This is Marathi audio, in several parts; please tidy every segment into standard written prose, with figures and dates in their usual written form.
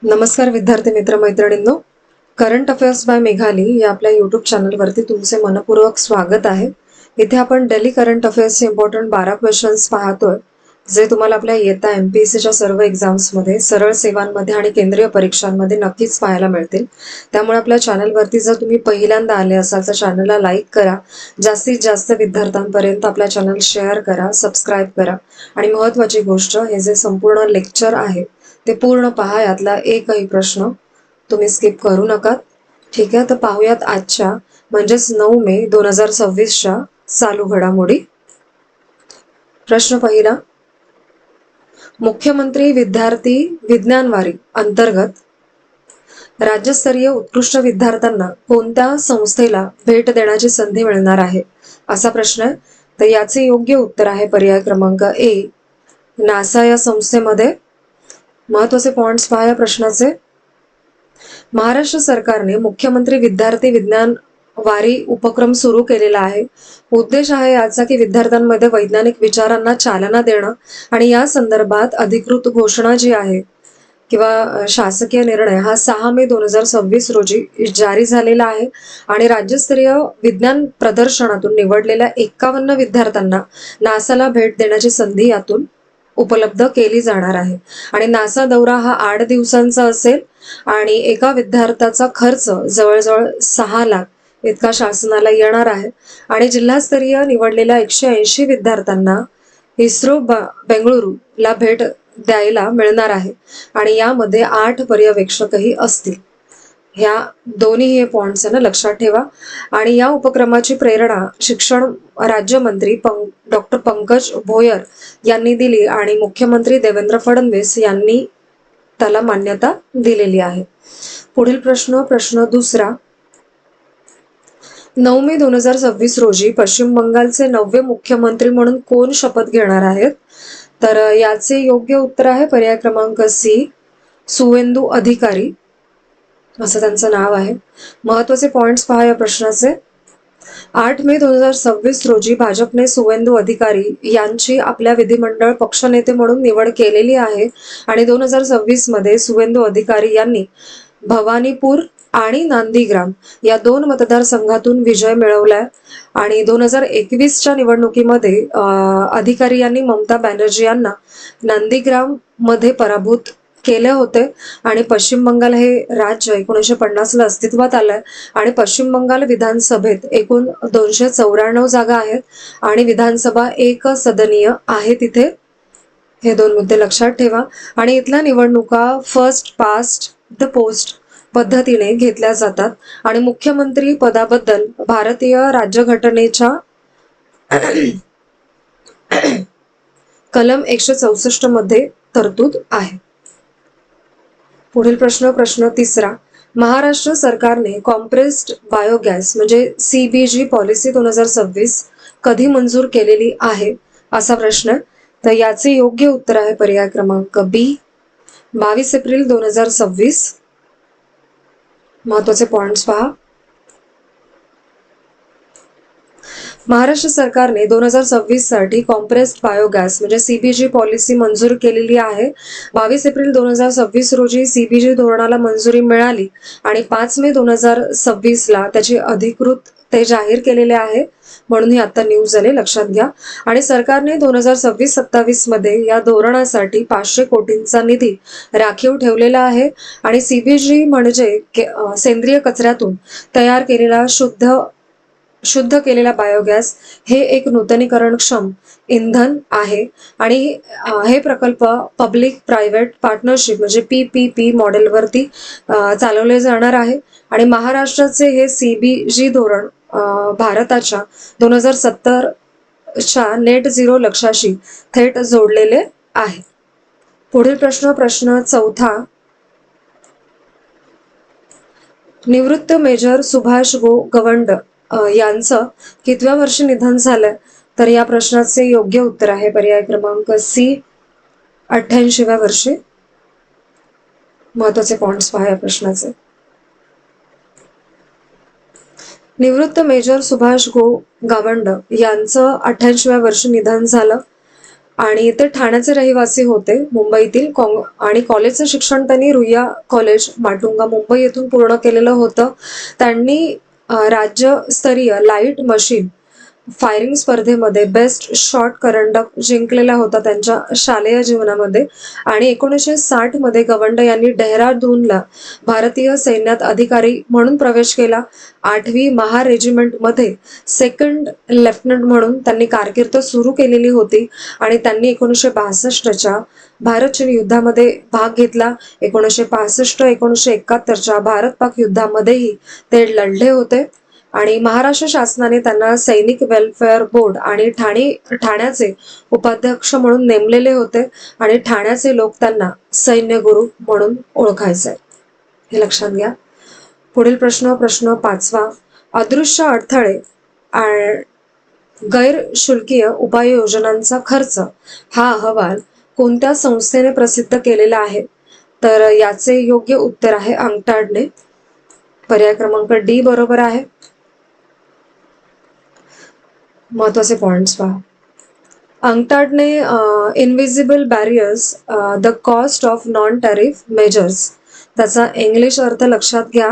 नमस्कार विद्यार्थी मित्र मैत्रिणींनो. करंट अफेअर्स बाय मेघाली या आपल्या यूट्यूब चॅनलवरती तुमचे मनपूर्वक स्वागत आहे. इथे आपण डेली करंट अफेअर्सचे इम्पॉर्टंट 12 क्वेश्चन्स पाहतोय, जे तुम्हाला आपल्या येत्या एमपीएससीच्या सर्व एक्झाम्समध्ये, सरळ सेवांमध्ये आणि केंद्रीय परीक्षांमध्ये नक्कीच पाहायला मिळतील. त्यामुळे आपल्या चॅनलवरती जर तुम्ही पहिल्यांदा आले असाल तर चॅनलला लाईक करा, जास्तीत जास्त विद्यार्थ्यांपर्यंत आपल्या चॅनल शेअर करा, सबस्क्राईब करा आणि महत्त्वाची गोष्ट, हे जे संपूर्ण लेक्चर आहे ते पूर्ण पहा. यातला एकही प्रश्न तुम्ही स्किप करू नका. ठीक आहे, तर पाहूयात आजच्या म्हणजेच 9 मे 2026च्या चालू घडामोडी. प्रश्न पहिला, मुख्यमंत्री विद्यार्थी विज्ञान वारी अंतर्गत राज्यस्तरीय उत्कृष्ट विद्यार्थ्यांना कोणत्या संस्थेला भेट देण्याची संधी मिळणार आहे, असा प्रश्न आहे. तर याचे योग्य उत्तर आहे पर्याय क्रमांक ए, नासा या संस्थेमध्ये. महत्वाचे पॉइंट्स पहा या प्रश्नाचे. महाराष्ट्र सरकारने मुख्यमंत्री विद्यार्थी विज्ञान वारी उपक्रम सुरू केलेला आहे. उद्देश आहे याचा की विद्यार्थ्यांमध्ये वैज्ञानिक विचारांना चालना देणं आणि या संदर्भात अधिकृत घोषणा जी आहे किंवा शासकीय निर्णय हा 6 मे 2026 रोजी जारी झालेला आहे आणि राज्यस्तरीय विज्ञान प्रदर्शनातून निवडलेल्या 51 विद्यार्थ्यांना नासाला भेट देण्याची संधी यातून उपलब्ध केली जाणार आहे. आणि नासा दौरा हा 8 दिवसांचा असेल आणि एका विद्यार्थ्याचा खर्च जवळजवळ 6 लाख इतका शासनाला येणार आहे. आणि जिल्हास्तरीय निवडलेल्या 180 विद्यार्थ्यांना इस्रो बेंगळुरूला भेट द्यायला मिळणार आहे आणि यामध्ये 8 पर्यवेक्षकही असतील. ह्या दोन्ही हे पॉइंट्स ना लक्षात ठेवा. आणि या उपक्रमाची प्रेरणा शिक्षण राज्यमंत्री डॉक्टर पंकज भोयर यांनी दिली आणि मुख्यमंत्री देवेंद्र फडणवीस यांनी त्याला मान्यता दिलेली आहे. पुढील प्रश्न दुसरा, 9 मे 2026 रोजी पश्चिम बंगालचे 9वे मुख्यमंत्री म्हणून कोण शपथ घेणार आहेत? तर याचे योग्य उत्तर आहे पर्याय क्रमांक सी, सुवेंदू अधिकारी असं त्यांचं नाव आहे. महत्वाचे पॉइंट्स पहा या प्रश्नाचे. 8 मे 2026 रोजी भाजपने सुवेंदू अधिकारी यांची आपल्या विधिमंडळ पक्षनेते म्हणून निवड केलेली आहे आणि 2026 मध्ये सुवेंदू अधिकारी यांनी भवानीपूर आणि नांदीग्राम या 2 मतदारसंघातून विजय मिळवलाय. आणि 2021च्या निवडणुकीमध्ये अधिकारी यांनी ममता बॅनर्जी यांना नांदीग्राम मध्ये पराभूत केले होते. आणि पश्चिम बंगाल हे राज्य 1950ला अस्तित्वात आलंय आणि पश्चिम बंगाल विधानसभेत एकूण 294 जागा आहेत आणि विधानसभा एक सदनीय आहे तिथे. हे 2 मुद्दे लक्षात ठेवा. आणि इथल्या निवडणुका फर्स्ट पास्ट द पोस्ट पद्धतीने घेतल्या जातात आणि मुख्यमंत्री पदाबद्दल भारतीय राज्यघटनेच्या कलम 164 मध्ये तरतूद आहे. पुढील प्रश्न तिसरा, महाराष्ट्र सरकारने कॉम्प्रेस्ड बायोगॅस म्हणजे CBG पॉलिसी 2026 कधी मंजूर केलेली आहे, असा प्रश्न. तर याचे योग्य उत्तर आहे पर्याय क्रमांक बी, 22 एप्रिल 2026. महत्वाचे पॉइंट्स पहा. महाराष्ट्र सरकारने 2026 साठी कॉम्प्रेस्ड बायोगॅस म्हणजे CBG पॉलिसी मंजूर केलेली आहे. 22 एप्रिल 2026 रोजी CBG धोरणाला मंजुरी मिळाली आणि 5 मे 2026 ला त्याची अधिकृत ते जाहीर केलेले आहे. म्हणून ही आता न्यूज आले, लक्षात घ्या. आणि सरकारने 2026-27 मध्ये या धोरणासाठी 500 कोटींचा निधी राखीव ठेवलेला आहे. आणि CBG म्हणजे सेंद्रिय कचऱ्यातून तयार केलेला शुद्ध केलेला बायोगॅस हे एक नूतनीकरणक्षम इंधन आहे आणि हे प्रकल्प पब्लिक प्रायव्हेट पार्टनरशिप म्हणजे PPP मॉडेलवरती चालवले जाणार आहे. आणि महाराष्ट्राचे हे CBG धोरण भारताच्या 2070च्या नेट झिरो लक्ष्याशी थेट जोडलेले आहे. पुढील प्रश्न चौथा, निवृत्त मेजर सुभाष गवंड यांचं कितव्या वर्षी निधन झालंय? तर या प्रश्नाचे योग्य उत्तर आहे पर्याय क्रमांक सी, 88व्या वर्षी. महत्वाचे पॉइंट्स पहा या प्रश्नाचे. निवृत्त मेजर सुभाष गावंड यांचं 88व्या वर्षी निधन झालं. आणि ते ठाण्याचे रहिवासी होते मुंबईतील. आणि कॉलेजचं शिक्षण त्यांनी रुईया कॉलेज माटुंगा मुंबई येथून पूर्ण केलेलं होतं. त्यांनी राज्यस्तरीय लाईट मशीन फायरिंग स्पर्धेमध्ये बेस्ट शॉट करंडक जिंकलेला होता त्यांच्या शालेय जीवनामध्ये. आणि 1960 मध्ये गवंड यांनी डेहराडूनला भारतीय सैन्यात अधिकारी म्हणून प्रवेश केला. 8वी महार रेजिमेंटमध्ये सेकंड लेफ्टनंट म्हणून त्यांनी कारकीर्द सुरू केलेली होती. आणि त्यांनी 1962च्या भारत चीन युद्धामध्ये भाग घेतला. 1965-1971च्या भारत पाक युद्धामध्येही ते लढले होते. आणि महाराष्ट्र शासनाने त्यांना सैनिक वेलफेअर बोर्ड आणि ठाण्याचे उपाध्यक्ष म्हणून नेमलेले होते. आणि ठाण्याचे लोक त्यांना सैन्य गुरु म्हणून ओळखायचे, हे लक्षात घ्या. पुढील प्रश्न 5वा. अदृश्य अडथळे गैरशुल्कीय उपाययोजनांचा खर्च हा अहवाल कोणत्या संस्थेने प्रसिद्ध केलेला आहे? तर याचे योग्य उत्तर आहे अंकटाडने. पर्याय क्रमांक डी बरोबर आहे. महत्वाचे पॉइंट्स पहा. अंकटाडने invisible barriers the cost of non tariff measures, त्याचा इंग्लिश अर्थ लक्षात घ्या.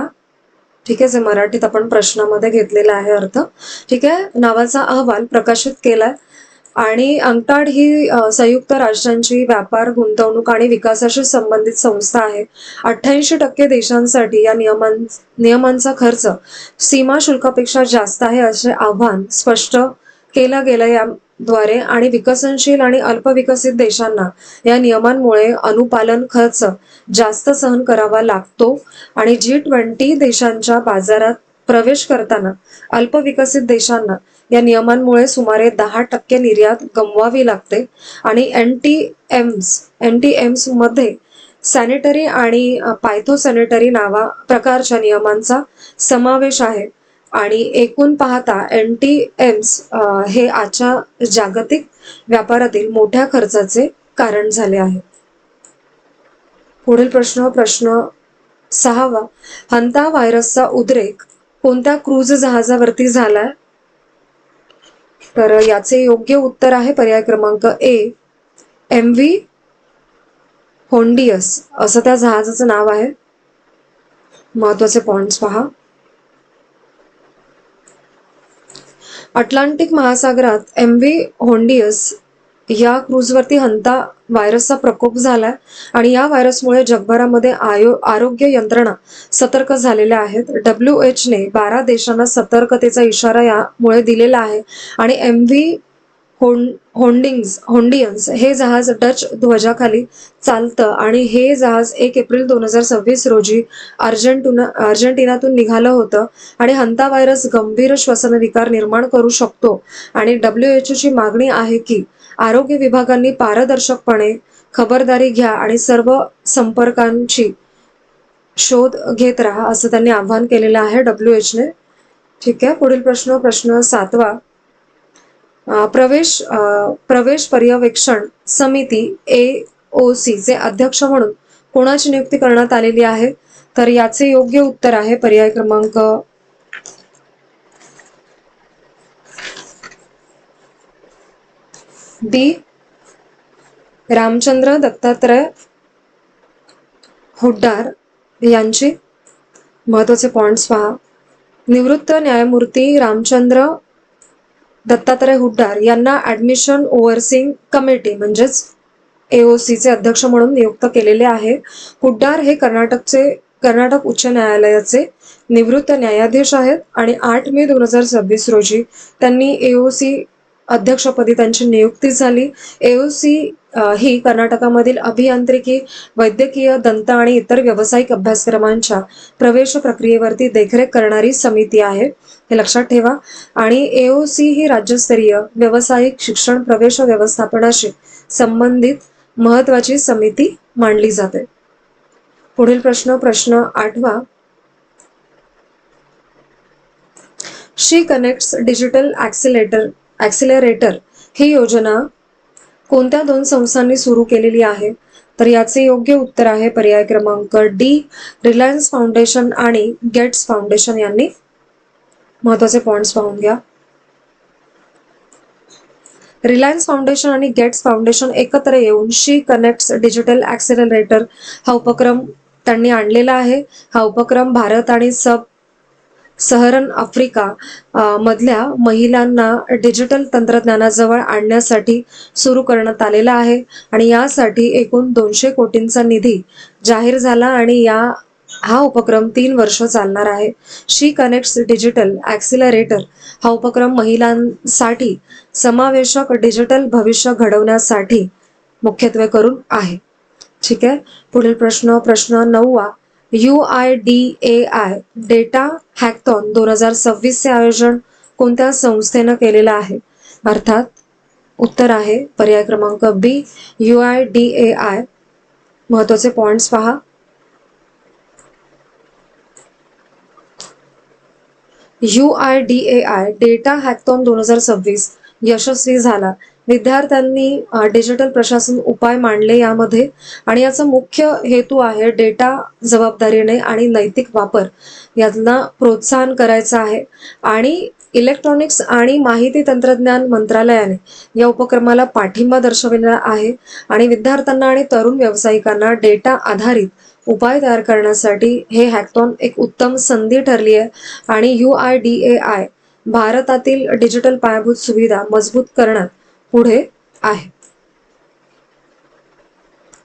ठीक आहे, जे मराठीत आपण प्रश्नामध्ये घेतलेला आहे अर्थ. ठीक आहे, नावाचा अहवाल प्रकाशित केलाय. आणि अंकटाड ही संयुक्त राष्ट्रांची व्यापार, गुंतवणूक आणि विकासाशी संबंधित संस्था आहे. 88% देशांसाठी या नियमांचा खर्च सीमा शुल्कापेक्षा जास्त आहे असे आव्हान स्पष्ट केलं गेलं याद्वारे. आणि विकसनशील आणि अल्पविकसित देशांना या नियमांमुळे अनुपालन खर्च जास्त सहन करावा लागतो. आणि G20 देशांच्या बाजारात प्रवेश करताना अल्पविकसित देशांना या नियमांमुळे सुमारे 10% निर्यात गमवावी लागते. आणि NTMs मध्ये सॅनिटरी आणि पायथोसॅनिटरी प्रकारच्या नियमांचा समावेश आहे. आणि एकूण पाहता NTMs हे आजच्या जागतिक व्यापारातील मोठ्या खर्चाचे कारण झाले आहे. पुढील प्रश्न 6वा. हंता व्हायरसचा उद्रेक कोणत्या क्रूझ जहाजावरती झालाय? तर याचे योग्य उत्तर आहे पर्याय क्रमांक ए, MV होंडियस असं त्या जहाजाचं नाव आहे. महत्वाचे पॉइंट्स पहा. अटलांटिक महासागरात MV होंडियस या क्रूझवरती हंता व्हायरसचा प्रकोप झालाय. आणि या व्हायरसमुळे जगभरामध्ये आरोग्य यंत्रणा सतर्क झालेल्या आहेत. WHO ने 12 देशांना सतर्कतेचा इशारा यामुळे दिलेला आहे. आणि MV होंडियन्स हे जहाज डच ध्वजाखाली चालतं. आणि हे जहाज 1 एप्रिल 2026 रोजी अर्जेंटिनातून निघालं होतं. आणि हंता व्हायरस गंभीर श्वसनविकार निर्माण करू शकतो. आणि WHO ची मागणी आहे की आरोग्य विभागांनी पारदर्शकपणे खबरदारी घ्या आणि सर्व संपर्कांची शोध घेत राहा असं त्यांनी आवाहन केलेलं आहे WHO ने. ठीक आहे, पुढील प्रश्न 7वा. प्रवेश पर्यवेक्षण समिती AOC चे अध्यक्ष म्हणून कोणाची नियुक्ती करण्यात आलेली आहे? तर याचे योग्य उत्तर आहे पर्याय क्रमांक डी, रामचंद्र दत्तात्रय हुड्डार यांची. महत्वाचे पॉइंट्स पहा. निवृत्त न्यायमूर्ती रामचंद्र दत्तात्रय हुड्डार यांना ऍडमिशन ओव्हरसीइंग कमिटी म्हणजेच AOC चे अध्यक्ष म्हणून नियुक्त केलेले आहे. हुड्डार हे कर्नाटक उच्च न्यायालयाचे निवृत्त न्यायाधीश आहेत. आणि 8 मे 2026 रोजी त्यांनी AOC अध्यक्षपदी त्यांची नियुक्ती झाली. AOC ही कर्नाटकामधील अभियांत्रिकी, वैद्यकीय, दंत आणि इतर व्यावसायिक अभ्यासक्रमांच्या प्रवेश प्रक्रियेवरती देखरेख करणारी समिती आहे, हे लक्षात ठेवा. आणि AOC ही राज्यस्तरीय व्यावसायिक शिक्षण प्रवेश व्यवस्थापनाशी संबंधित महत्वाची समिती मानली जाते. पुढील प्रश्न 8वा. शी कनेक्ट्स डिजिटल ॲक्सिलरेटर ही योजना कोणत्या 2 संस्थांनी सुरू केलेली आहे? तर याचे योग्य उत्तर आहे पर्याय क्रमांक डी, रिलायन्स फाउंडेशन आणि गेट्स फाउंडेशन यांनी. महत्वाचे पॉइंट्स पाहून घ्या. रिलायन्स फाउंडेशन आणि गेट्स फाउंडेशन एकत्र येऊन शी कनेक्ट्स डिजिटल ॲक्सेलरेटर हा उपक्रम त्यांनी आणलेला आहे. हा उपक्रम भारत आणि सहरन आफ्रिका मधल्या महिलांना डिजिटल तंत्रज्ञानाजवळ आणण्यासाठी सुरू करण्यात आलेला आहे आणि यासाठी एकूण 200 कोटींचा निधी जाहीर झाला आणि हा उपक्रम 3 वर्ष चालणार आहे. शी कनेक्ट्स डिजिटल ॲक्सिलरेटर हा उपक्रम महिलांसाठी समावेशक डिजिटल भविष्य घडवण्यासाठी मुख्यत्वे करून आहे. ठीक आहे. पुढील प्रश्न 9वा. UIDAI डेटा हॅकथॉन 2026 चे आयोजन कोणत्या संस्थेनं केलेलं आहे? अर्थात उत्तर आहे पर्याय क्रमांक बी, UIDAI. महत्वाचे पॉइंट्स पहा. UIDAI डेटा हॅकथॉन 2026 यशस्वी झाला. विद्यार्थ्यांनी डिजिटल प्रशासन उपाय मांडले यामध्ये आणि याचा मुख्य हेतू आहे डेटा जबाबदारीने आणि नैतिक वापर यांना प्रोत्साहन करायचं आहे आणि इलेक्ट्रॉनिक्स आणि माहिती तंत्रज्ञान मंत्रालयाने या उपक्रमाला पाठिंबा दर्शविलेला आहे आणि विद्यार्थ्यांना आणि तरुण व्यावसायिकांना डेटा आधारित उपाय तयार करण्यासाठी हे हॅकथॉन एक उत्तम संधी ठरली आहे आणि UIDAI भारतातील डिजिटल पायाभूत सुविधा मजबूत करण्यात पुढे आहे.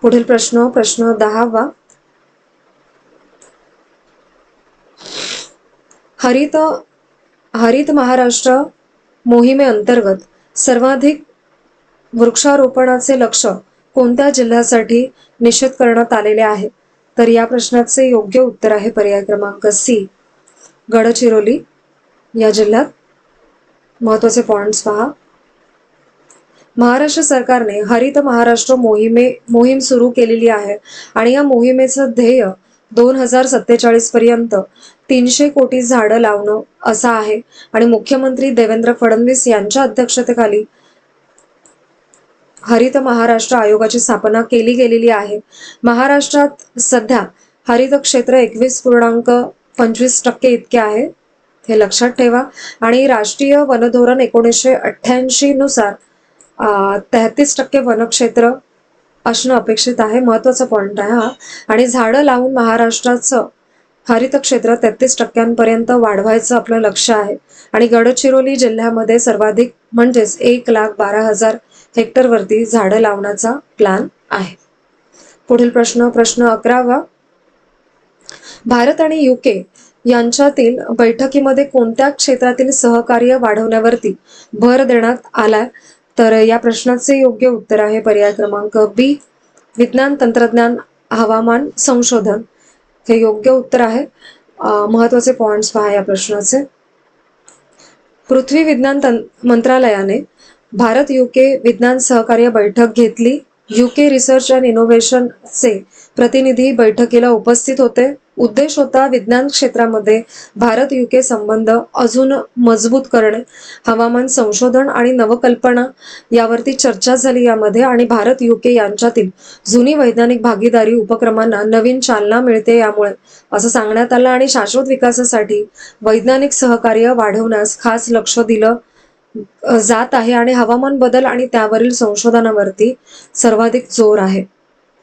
पुढील प्रश्न 10वा. हरित महाराष्ट्र मोहिमेअंतर्गत सर्वाधिक वृक्षारोपणाचे लक्ष्य कोणत्या जिल्ह्यासाठी निश्चित करण्यात आलेले आहे? तर या प्रश्नाचे योग्य उत्तर आहे पर्याय क्रमांक सी, गडचिरोली या जिल्ह्यात. महत्वाचे पॉइंट्स पहा. महाराष्ट्र सरकारने हरित महाराष्ट्र मोहीम सुरू केलेली आहे आणि या मोहिमेचं ध्येय 2047 पर्यंत 300 कोटी झाडं लावणं असं आहे आणि मुख्यमंत्री देवेंद्र फडणवीस यांच्या अध्यक्षतेखाली हरित महाराष्ट्र आयोगाची स्थापना केली गेलेली आहे. महाराष्ट्रात सध्या हरित क्षेत्र 21.25% इतके आहे, हे लक्षात ठेवा. आणि राष्ट्रीय वनधोरण 1988 नुसार 33% वनक्षेत्र असणं अपेक्षित आहे. महत्वाचा पॉइंट आहे हा. आणि झाडं लावून महाराष्ट्राचं हरित क्षेत्र 33% वाढवायचं आपलं लक्ष आहे आणि गडचिरोली जिल्ह्यामध्ये सर्वाधिक म्हणजेच 1,12,000 हेक्टरवरती झाडं लावण्याचा प्लॅन आहे. पुढील प्रश्न 11वा. भारत आणि UK यांच्यातील बैठकीमध्ये कोणत्या क्षेत्रातील सहकार्य वाढवण्यावरती भर देण्यात आलाय? तर या प्रश्नाचे योग्य उत्तर आहे पर्याय क्रमांक बी, विज्ञान तंत्रज्ञान हवामान संशोधन. हे योग्य उत्तर आहे. महत्वाचे पॉइंट्स पहा या प्रश्नाचे. पृथ्वी विज्ञान मंत्रालयाने भारत UK विज्ञान सहकार्य बैठक घेतली. UK रिसर्च अँड इनोव्हेशनचे प्रतिनिधी बैठकीला उपस्थित होते. उद्देश होता विज्ञान क्षेत्रामध्ये भारत UK संबंध अजून मजबूत करणे. हवामान संशोधन आणि नवकल्पना यावरती चर्चा झाली यामध्ये आणि भारत UK यांच्यातील जुनी वैज्ञानिक भागीदारी उपक्रमांना नवीन चालना मिळते यामुळे असं सांगण्यात आलं आणि शाश्वत विकासासाठी वैज्ञानिक सहकार्य वाढवण्यास खास लक्ष दिलं जात आहे आणि हवामान बदल आणि त्यावरील संशोधनावरती सर्वाधिक जोर आहे.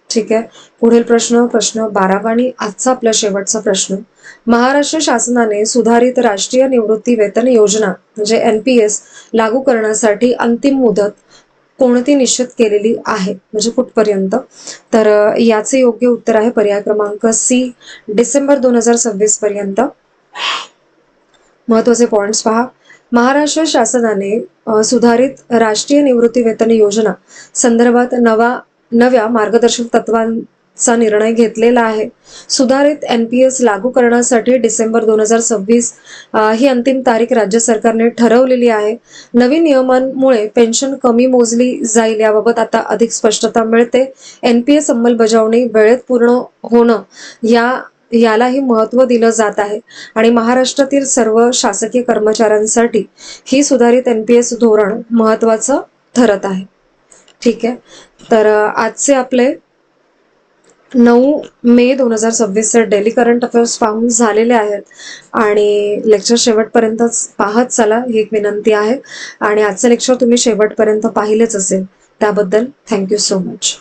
ठीक आहे. पुढील प्रश्न 12वा आणि आजचा आपला शेवटचा प्रश्न. महाराष्ट्र शासनाने सुधारित राष्ट्रीय निवृत्ती वेतन योजना म्हणजे NPS लागू करण्यासाठी अंतिम मुदत कोणती निश्चित केलेली आहे म्हणजे कुठपर्यंत? तर याचे योग्य उत्तर आहे पर्याय क्रमांक सी, डिसेंबर 2026 पर्यंत. महत्वाचे पॉइंट्स पहा. महाराष्ट्र शासनाने सुधारित राष्ट्रीय निवृत्ती वेतन योजना संदर्भात नव्या मार्गदर्शक तत्वांचा निर्णय घेतलेला आहे. सुधारित NPS लागू करण्यासाठी डिसेंबर 2026 ही अंतिम तारीख राज्य सरकारने ठरवलेली आहे. नवीन नियमांमुळे पेन्शन कमी मोजली जाईल याबाबत आता अधिक स्पष्टता मिळते. NPS अंमलबजावणी वेळेत पूर्ण होणं यालाही महत्त्व दिलं जात आहे आणि महाराष्ट्रातील सर्व शासकीय कर्मचाऱ्यांसाठी ही सुधारित NPS धोरण महत्त्वाचं ठरत आहे. ठीक आहे. तर आजचे आपले 9 मे 2026 डेली करंट अफेअर्स पाहून झालेले आहेत आणि लेक्चर शेवटपर्यंत पाहत चला ही एक विनंती आहे. आणि आजचं लेक्चर तुम्ही शेवटपर्यंत पाहिलेच असेल त्याबद्दल थँक्यू सो मच.